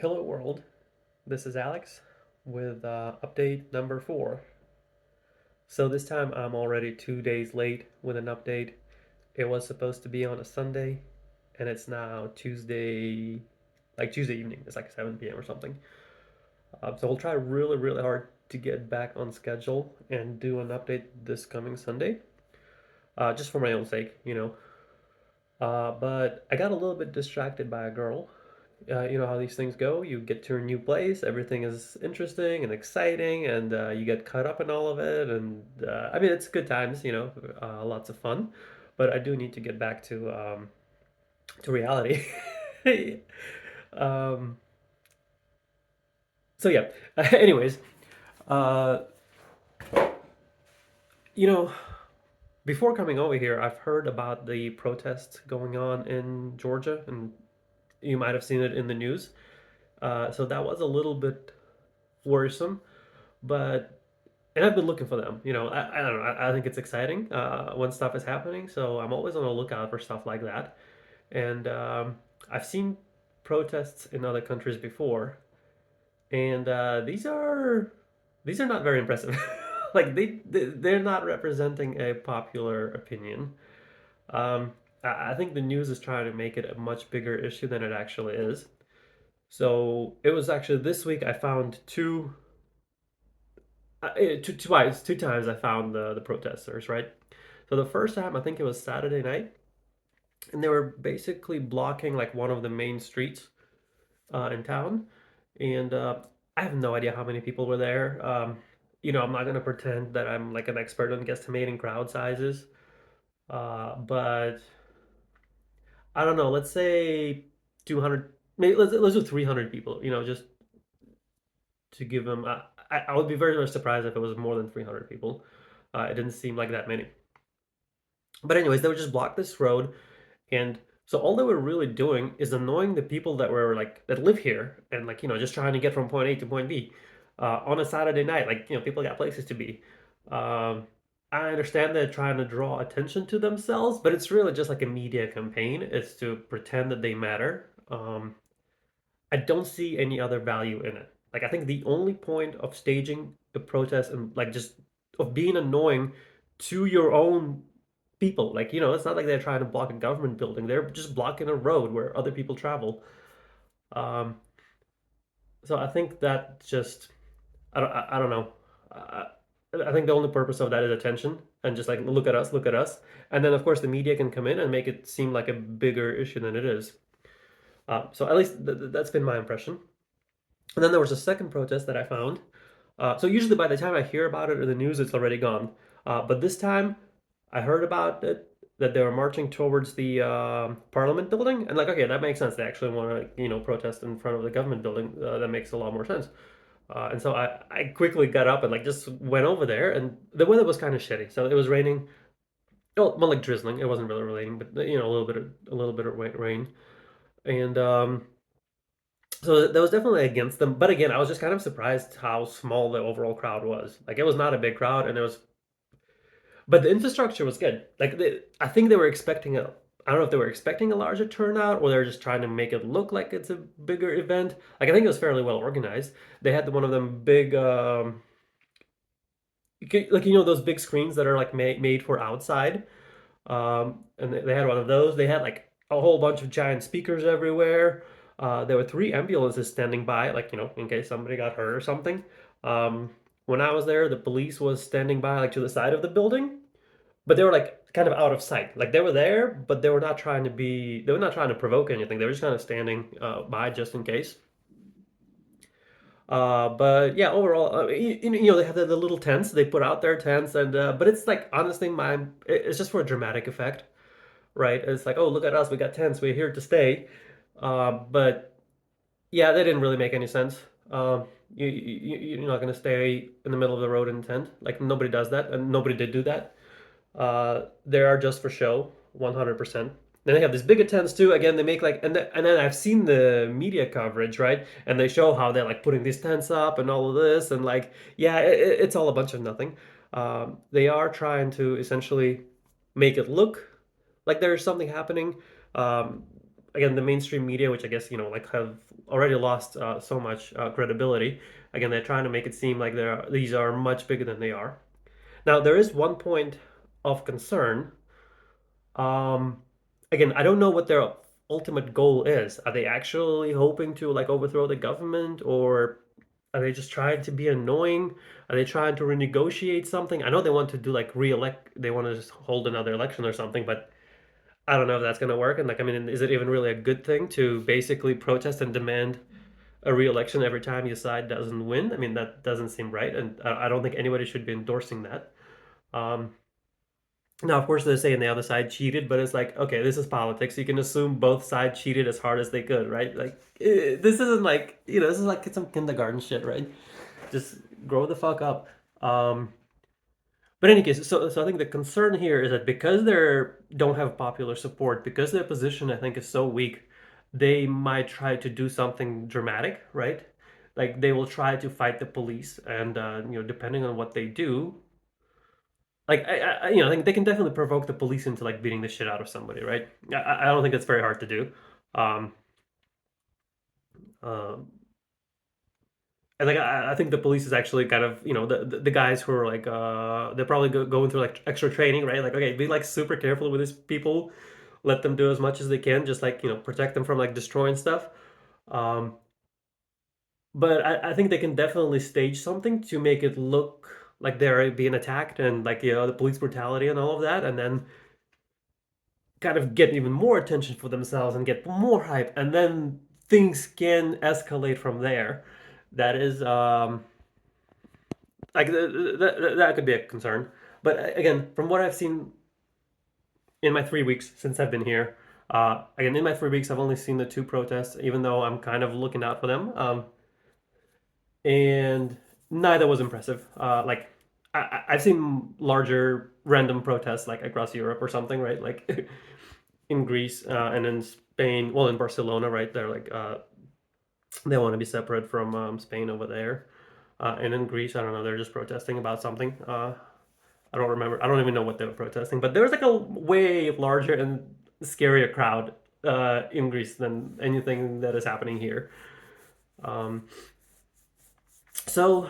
Hello world, this is Alex with update number 4. So this time I'm already 2 days late with an update. It was supposed to be on a Sunday and it's now Tuesday, like Tuesday evening. It's like 7 p.m. or something. So we'll try really, really hard to get back on schedule and do an update this coming Sunday, just for my own sake. But I got a little bit distracted by a girl. You know how these things go. You get to a new place, everything is interesting and exciting, and you get caught up in all of it. And I mean, it's good times, lots of fun. But I do need to get back to reality. um, so yeah. Anyways, uh, you know, before coming over here, I've heard about the protests going on in Georgia, and you might have seen it in the news. So that was a little bit worrisome, but and I've been looking for them. I don't know. I think it's exciting when stuff is happening. So I'm always on the lookout for stuff like that. And I've seen protests in other countries before, and these are not very impressive. Like they're not representing a popular opinion. Um, I think the news is trying to make it a much bigger issue than it actually is. So it was actually this week I found two times I found the protesters, right? So the first time I think it was Saturday night, and they were basically blocking like one of the main streets in town, and I have no idea how many people were there. I'm not gonna pretend that I'm like an expert on guesstimating crowd sizes, but I don't know. Let's say 200, maybe let's do 300 people. Just to give them. I would be very, very surprised if it was more than 300 people. It didn't seem like that many. But anyways, they would just block this road, and so all they were really doing is annoying the people that were like that live here and just trying to get from point A to point B on a Saturday night. Like people got places to be. Um, I understand they're trying to draw attention to themselves, but it's really just like a media campaign. It's to pretend that they matter. I don't see any other value in it. Like I think the only point of staging a protest and like just of being annoying to your own people, like it's not like they're trying to block a government building. They're just blocking a road where other people travel. Um, so I think that just I don't know. I, I think the only purpose of that is attention and just like look at us, and then of course the media can come in and make it seem like a bigger issue than it is. So at least that's been my impression. And then there was a second protest that I found. So usually by the time I hear about it in the news, it's already gone. But this time I heard about it that they were marching towards the Parliament building, and like, okay, that makes sense. They actually want to, protest in front of the government building. That makes a lot more sense. And so I quickly got up and like just went over there, and the weather was kind of shitty. So it was raining. Well, more like drizzling. It wasn't really raining, but a little bit of rain. And so that was definitely against them. But again, I was just kind of surprised how small the overall crowd was. Like it was not a big crowd, and but the infrastructure was good. Like I think they were expecting a. I don't know if they were expecting a larger turnout or they're just trying to make it look like it's a bigger event. Like I think it was fairly well organized. They had one of them big, like those big screens that are like made for outside. And they had one of those. They had like a whole bunch of giant speakers everywhere. There were three ambulances standing by, like in case somebody got hurt or something. Um, when I was there, the police was standing by, like to the side of the building, but they were like kind of out of sight. Like they were there, but they were not trying to be. They were not trying to provoke anything. They were just kind of standing by just in case. But yeah, overall, they have the little tents. They put out their tents, and but it's like honestly, it's just for a dramatic effect, right? It's like, oh, look at us, we got tents, we're here to stay. But yeah, that didn't really make any sense. You're not going to stay in the middle of the road in a tent. Like nobody does that, and nobody did do that. They are just for show, 100%. Then they have these bigger tents too. Again, they make like, and then I've seen the media coverage, right? And they show how they're like putting these tents up and all of this, and like, yeah, it's all a bunch of nothing. They are trying to essentially make it look like there's something happening. Um, again, the mainstream media, which I guess, like have already lost so much credibility. Again, they're trying to make it seem like these are much bigger than they are. Now, there is one point of concern. Um, Again, I don't know what their ultimate goal is. Are they actually hoping to like overthrow the government, or are they just trying to be annoying? Are they trying to renegotiate something? I know they want to do like re-elect, they want to just hold another election or something, but I don't know if that's going to work. And like, I mean, is it even really a good thing to basically protest and demand a re-election every time your side doesn't win? I mean, that doesn't seem right, and I don't think anybody should be endorsing that. Um, Now, of course, they're saying the other side cheated, but it's like, okay, this is politics. You can assume both sides cheated as hard as they could, right? Like, this isn't like, this is like some kindergarten shit, right? Just grow the fuck up. Um, but in any case, so I think the concern here is that because they don't have popular support, because their position I think is so weak, they might try to do something dramatic, right? Like they will try to fight the police, and depending on what they do, like I think they can definitely provoke the police into like beating the shit out of somebody, right? I don't think that's very hard to do. Um, um, and like I think the police is actually kind of the guys who are like they're probably going through like extra training, right? Like okay, be like super careful with these people, let them do as much as they can, just like protect them from like destroying stuff. Um, but I think they can definitely stage something to make it look like they're being attacked and like the police brutality and all of that, and then kind of get even more attention for themselves and get more hype, and then things can escalate from there. That is like that could be a concern. But again, from what I've seen in my 3 weeks since I've been here, again in my 3 weeks I've only seen the two protests, even though I'm kind of looking out for them. And neither was impressive. Like I've seen larger random protests like across Europe or something, right? Like in Greece and in Spain. Well, in Barcelona, right? They're like they want to be separate from Spain over there. And in Greece, I don't know. They're just protesting about something. I don't remember. I don't even know what they were protesting. But there was like a way larger and scarier crowd in Greece than anything that is happening here. Um, so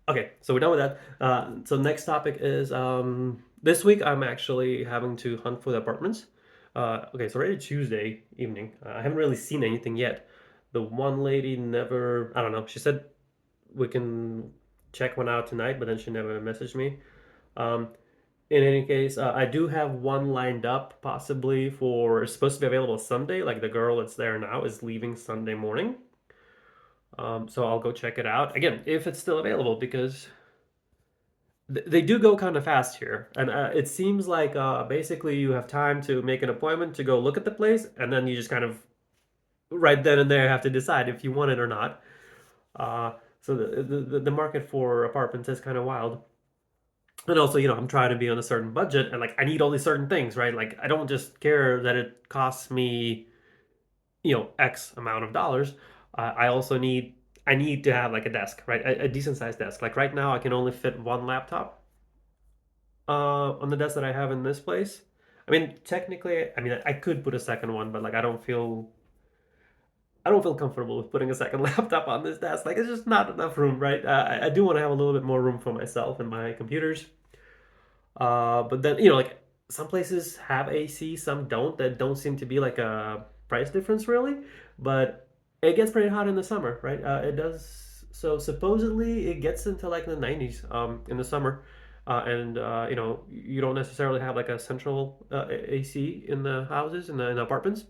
okay, so we're done with that. So next topic is this week I'm actually having to hunt for the apartments. Okay, it's already Tuesday evening. I haven't really seen anything yet. The one lady never, I don't know, she said we can check one out tonight, but then she never messaged me. Um, in any case, I do have one lined up possibly for, it's supposed to be available Sunday. Like the girl that's there now is leaving Sunday morning. So I'll go check it out again if it's still available because they do go kind of fast here, and it seems like basically you have time to make an appointment to go look at the place, and then you just kind of right then and there have to decide if you want it or not. Uh, so the market for apartments is kind of wild, and also I'm trying to be on a certain budget, and like I need all these certain things, right? Like I don't just care that it costs me X amount of dollars. I need to have like a desk, right? A decent sized desk. Like right now, I can only fit one laptop on the desk that I have in this place. I mean, technically, I mean, I could put a second one, but like, I don't feel comfortable with putting a second laptop on this desk. Like, it's just not enough room, right? I do want to have a little bit more room for myself and my computers. But then, like, some places have AC, some don't. That don't seem to be like a price difference, really. But it gets pretty hot in the summer, right? It does. So supposedly it gets into like the 90s in the summer. And you don't necessarily have like a central AC in the houses in the apartments,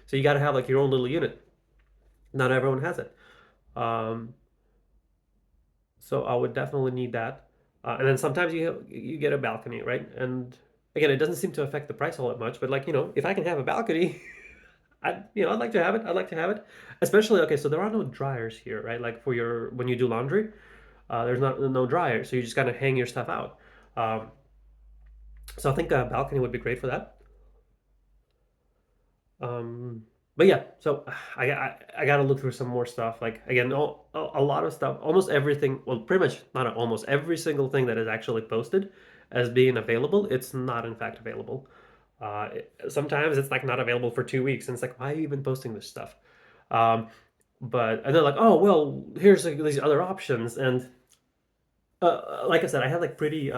so you got to have like your own little unit. Not everyone has it. Um, so I would definitely need that. And then sometimes you get a balcony, right? And again, it doesn't seem to affect the price all that much. But like if I can have a balcony, I'd like to have it. I'd like to have it. Especially okay, so there are no dryers here, right? Like for your when you do laundry, there's not no dryer, so you just gotta hang your stuff out. Um, so I think a balcony would be great for that. But yeah, so I got to look through some more stuff. Like again, a lot of stuff, almost everything. Well, pretty much not almost every single thing that is actually posted as being available. It's not in fact available. Sometimes it's like not available for 2 weeks, and it's like, why are you even posting this stuff? Um, but and they're like, oh well, here's like, these other options, and like I said, I have like pretty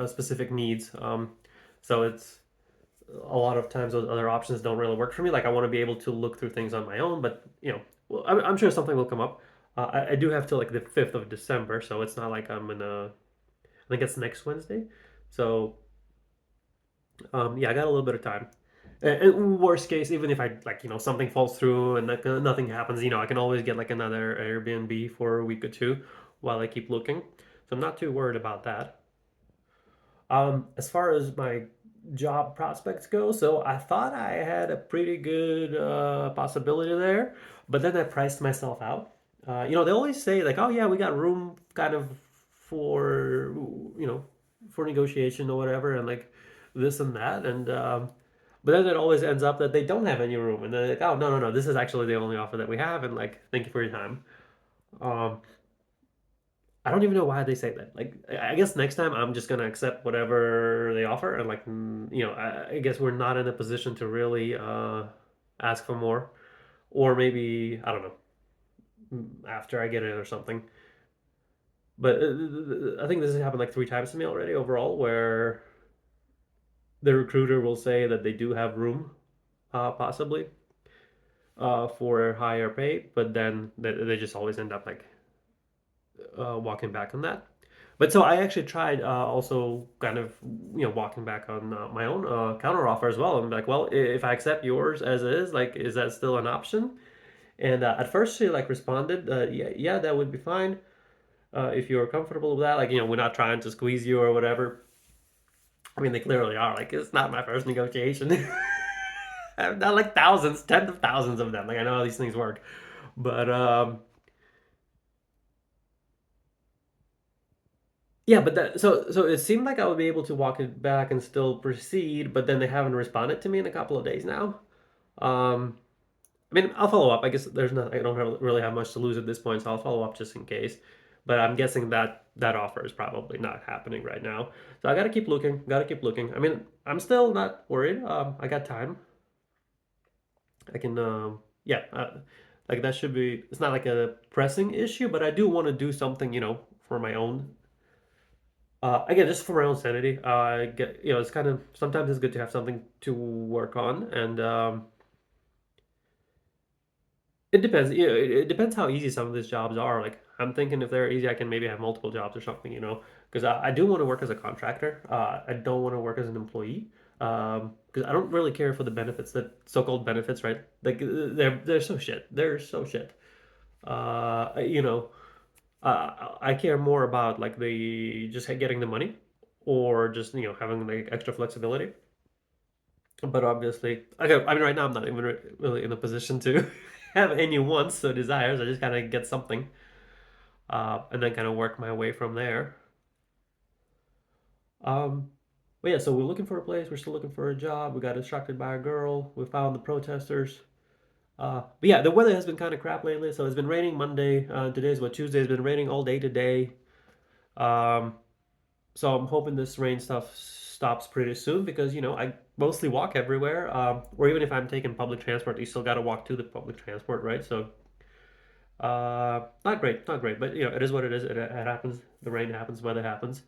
specific needs. So it's a lot of times those other options don't really work for me. Like I want to be able to look through things on my own, but well, I'm sure something will come up. I do have till like the 5th of December, so it's not like I'm in. I think it's next Wednesday. So yeah, I got a little bit of time. And worst case, even if I like, something falls through and like, nothing happens, I can always get like another Airbnb for a week or two while I keep looking. So I'm not too worried about that. As far as my job prospects go, so I thought I had a pretty good possibility there, but then I priced myself out. They always say like, "Oh yeah, we got room kind of for you know for negotiation or whatever," and like this and that, and but then it always ends up that they don't have any room, and they're like, "Oh no, no, no, this is actually the only offer that we have," and like, thank you for your time. Um, I don't even know why they say that. Like, I guess next time I'm just gonna accept whatever they offer, and like, I guess we're not in a position to really ask for more, or maybe I don't know after I get it or something. But I think this has happened like 3 times to me already overall, where the recruiter will say that they do have room, possibly, for higher pay, but then they just always end up like walking back on that. But so I actually tried also kind of walking back on my own counter offer as well. I'm like, well, if I accept yours as is, like, is that still an option? And at first she like responded, yeah, yeah, that would be fine if you're comfortable with that. Like, we're not trying to squeeze you or whatever. I mean, they clearly are. Like, it's not my first negotiation. I've done like thousands, tens of thousands of them. Like, I know how these things work. But yeah, but so it seemed like I would be able to walk it back and still proceed, but then they haven't responded to me in a couple of days now. Um, I mean, I'll follow up. I guess I don't really have much to lose at this point, so I'll follow up just in case. But I'm guessing that that offer is probably not happening right now. So I gotta keep looking. Gotta keep looking. I mean, I'm still not worried. I got time. I can. Yeah. Like that should be. It's not like a pressing issue, but I do want to do something. For my own again, just for my own sanity, it's kind of sometimes it's good to have something to work on, and it depends. It depends how easy some of these jobs are. Like I'm thinking if they're easy, I can maybe have multiple jobs or something, because I do want to work as a contractor. I don't want to work as an employee. Because I don't really care for the benefits that so-called benefits, right? Like they're so shit. They're so shit. You know, I care more about like the just getting the money, or just having like extra flexibility. But obviously, okay, I mean, right now I'm not even really in a position to have any wants or desires. I just kind of get something, and then kind of work my way from there. Um, but yeah, so we're looking for a place. We're still looking for a job. We got distracted by a girl. We found the protesters. But yeah, the weather has been kind of crap lately. So it's been raining Monday. Today's what, Tuesday. It's been raining all day today. Um, So I'm hoping this rain stuff stops pretty soon because I mostly walk everywhere. Or even if I'm taking public transport, you still got to walk to the public transport, right? So not great, not great, but it is what it is. It happens. The rain happens, weather happens.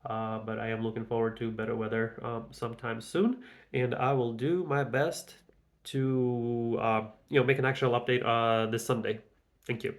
But I am looking forward to better weather sometime soon, and I will do my best to make an actual update this Sunday. Thank you.